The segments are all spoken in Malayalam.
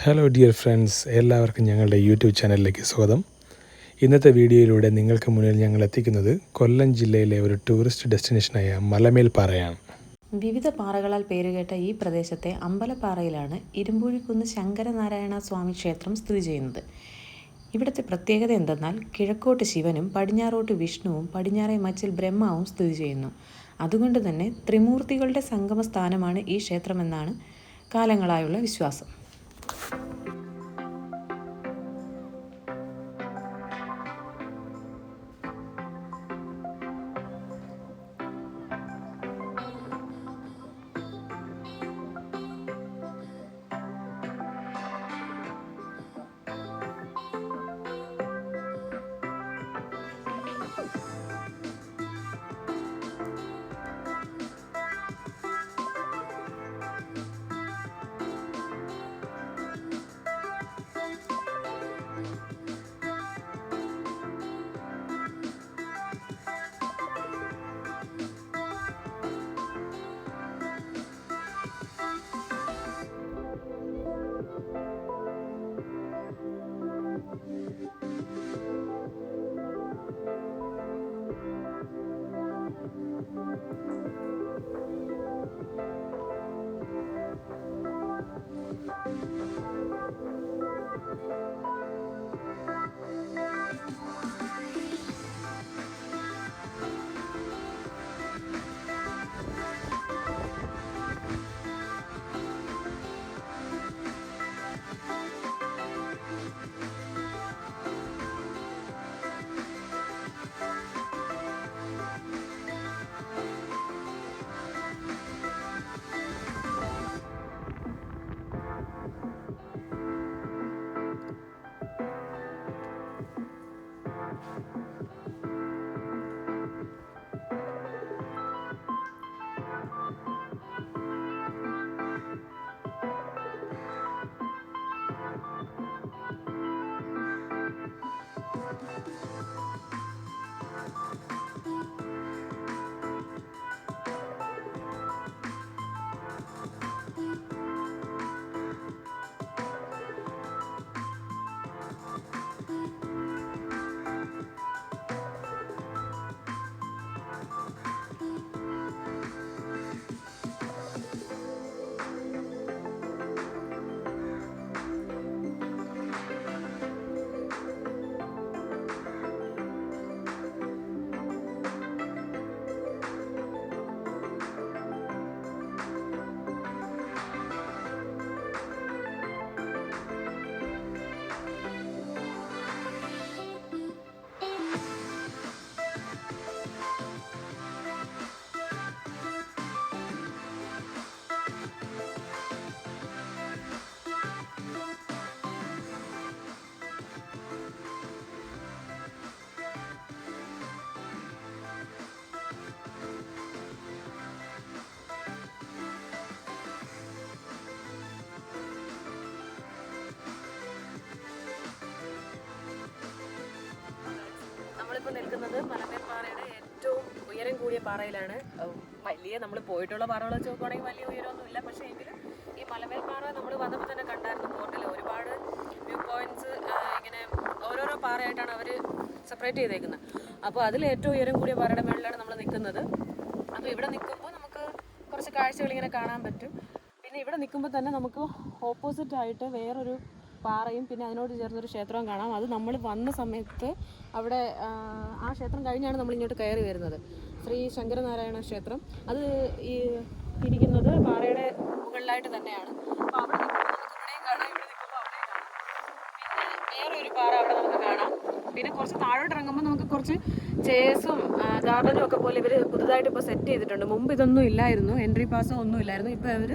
ഹലോ ഡിയർ ഫ്രണ്ട്സ്, എല്ലാവർക്കും ഞങ്ങളുടെ യൂട്യൂബ് ചാനലിലേക്ക് സ്വാഗതം. ഇന്നത്തെ വീഡിയോയിലൂടെ നിങ്ങൾക്ക് മുന്നിൽ ഞങ്ങൾ എത്തിക്കുന്നത് കൊല്ലം ജില്ലയിലെ ഒരു ടൂറിസ്റ്റ് ഡെസ്റ്റിനേഷനായ മലമേൽപ്പാറയാണ്. വിവിധ പാറകളാൽ പേരുകേട്ട ഈ പ്രദേശത്തെ അമ്പലപ്പാറയിലാണ് ഇരുമ്പൂഴിക്കുന്ന് ശങ്കരനാരായണ സ്വാമി ക്ഷേത്രം സ്ഥിതി ചെയ്യുന്നത്. ഇവിടുത്തെ പ്രത്യേകത എന്തെന്നാൽ കിഴക്കോട്ട് ശിവനും പടിഞ്ഞാറോട്ട് വിഷ്ണുവും പടിഞ്ഞാറേ മച്ചിൽ ബ്രഹ്മാവും സ്ഥിതി ചെയ്യുന്നു. അതുകൊണ്ട് തന്നെ ത്രിമൂർത്തികളുടെ സംഗമ സ്ഥാനമാണ് ഈ ക്ഷേത്രമെന്നാണ് കാലങ്ങളായുള്ള വിശ്വാസം. നമ്മളിപ്പോൾ നിൽക്കുന്നത് മലമേൽപ്പാറയുടെ ഏറ്റവും ഉയരം കൂടിയ പാറയിലാണ്. വലിയ നമ്മൾ പോയിട്ടുള്ള പാറകൾ വെച്ച് നോക്കുവാണെങ്കിൽ വലിയ ഉയരമൊന്നുമില്ല. പക്ഷേ എങ്കിലും ഈ മലമേൽപ്പാറ നമ്മൾ വന്നപ്പോൾ തന്നെ കണ്ടായിരുന്നു ബോർഡിൽ ഒരുപാട് വ്യൂ പോയിന്റ്സ് ഇങ്ങനെ ഓരോരോ പാറയായിട്ടാണ് അവർ സെപ്പറേറ്റ് ചെയ്തേക്കുന്നത്. അപ്പോൾ അതിൽ ഏറ്റവും ഉയരം കൂടിയ പാറയുടെ മുകളിലാണ് നമ്മൾ നിൽക്കുന്നത്. അപ്പോൾ ഇവിടെ നിൽക്കുമ്പോൾ നമുക്ക് കുറച്ച് കാഴ്ചകൾ ഇങ്ങനെ കാണാൻ പറ്റും. പിന്നെ ഇവിടെ നിൽക്കുമ്പോൾ തന്നെ നമുക്ക് ഓപ്പോസിറ്റ് ആയിട്ട് വേറൊരു പാറയും പിന്നെ അതിനോട് ചേർന്നൊരു ക്ഷേത്രവും കാണാം. അത് നമ്മൾ വന്ന സമയത്ത് അവിടെ ആ ക്ഷേത്രം കഴിഞ്ഞാണ് നമ്മൾ ഇങ്ങോട്ട് കയറി വരുന്നത്. ശ്രീ ശങ്കരനാരായണ ക്ഷേത്രം അത് ഈ ഇരിക്കുന്നത് പാറയുടെ മുകളിലായിട്ട് തന്നെയാണ്. അപ്പോൾ അവിടെ നിൽക്കുമ്പോൾ നമുക്ക് ഇവിടെയും കാണാം, ഇവിടെ നിൽക്കുമ്പോൾ അവിടെയും കാണാം. പിന്നെ വേറെ ഒരു പാറ അവിടെ നമുക്ക് കാണാം. പിന്നെ കുറച്ച് താഴോട്ട് ഇറങ്ങുമ്പോൾ നമുക്ക് കുറച്ച് ചെയർസും ഗാർഡനും ഒക്കെ പോലെ ഇവർ പുതുതായിട്ട് ഇപ്പോൾ സെറ്റ് ചെയ്തിട്ടുണ്ട്. മുമ്പ് ഇതൊന്നും ഇല്ലായിരുന്നു, എൻട്രി പാസോ ഒന്നും ഇല്ലായിരുന്നു. ഇപ്പോൾ അവർ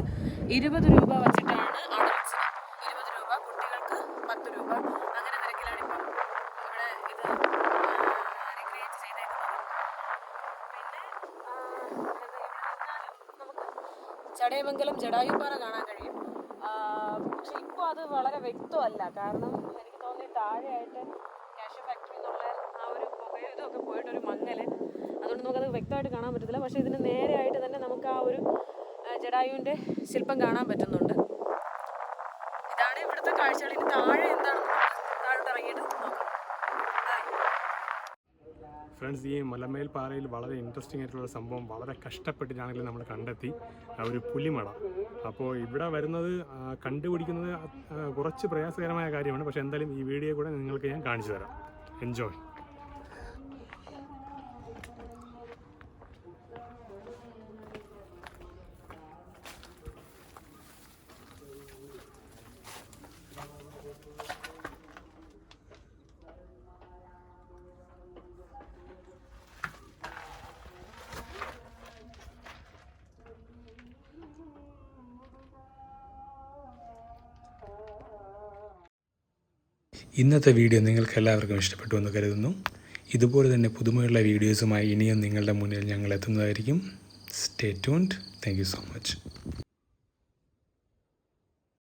20 രൂപ വെച്ചിട്ടാണ് അവിടെ വെച്ചത്. 20 രൂപ, കുട്ടികൾക്ക് 10 രൂപ, അങ്ങനെ നിരക്കിലാണ് ഇപ്പം ഇവിടെ ഇത് റിക്രിയേറ്റ് ചെയ്തേക്കുന്നത്. പിന്നെ നമുക്ക് ചടയമംഗലം ജടായുപ്പാറ കാണാൻ കഴിയും. പക്ഷെ ഇപ്പോൾ അത് വളരെ വ്യക്തമല്ല. കാരണം എനിക്ക് തോന്നി താഴെയായിട്ട് കാഷ്യൂ ഫാക്ടറി എന്നുള്ള ആ ഒരു പുകയും ഇതൊക്കെ പോയിട്ടൊരു മങ്ങൽ, അതുകൊണ്ട് നമുക്കത് വ്യക്തമായിട്ട് കാണാൻ പറ്റത്തില്ല. പക്ഷേ ഇതിന് നേരെയായിട്ട് തന്നെ നമുക്ക് ആ ഒരു ജടായുവിൻ്റെ ശില്പം കാണാൻ പറ്റുന്നുണ്ട്. ഇതാണ് ഇവിടുത്തെ ഇവിടുത്തെ കാഴ്ചകൾ. ഇനി താഴെ എന്താണെന്ന് താഴോട്ട് ഇറങ്ങിയിട്ട് നോക്കാം. ഫ്രണ്ട്സ്, ഈ മലമേൽ പാറയിൽ വളരെ ഇൻട്രസ്റ്റിംഗ് ആയിട്ടുള്ള സംഭവം വളരെ കഷ്ടപ്പെട്ടിട്ടാണെങ്കിലും നമ്മൾ കണ്ടെത്തി, ഒരു പുലിമട. അപ്പോൾ ഇവിടെ വരുന്നത് കണ്ടുപിടിക്കുന്നത് കുറച്ച് പ്രയാസകരമായ കാര്യമാണ്. പക്ഷേ എന്തായാലും ഈ വീഡിയോ കൂടെ നിങ്ങൾക്ക് ഞാൻ കാണിച്ചു തരാം. എൻജോയ്. ഇന്നത്തെ വീഡിയോ നിങ്ങൾക്ക് എല്ലാവർക്കും ഇഷ്ടപ്പെട്ടു എന്ന് കരുതുന്നു. ഇതുപോലെ തന്നെ പുതുമയുള്ള വീഡിയോസുമായി ഇനിയും നിങ്ങളുടെ മുന്നിൽ ഞങ്ങൾ എത്തുന്നതായിരിക്കും. Stay tuned. Thank you so much.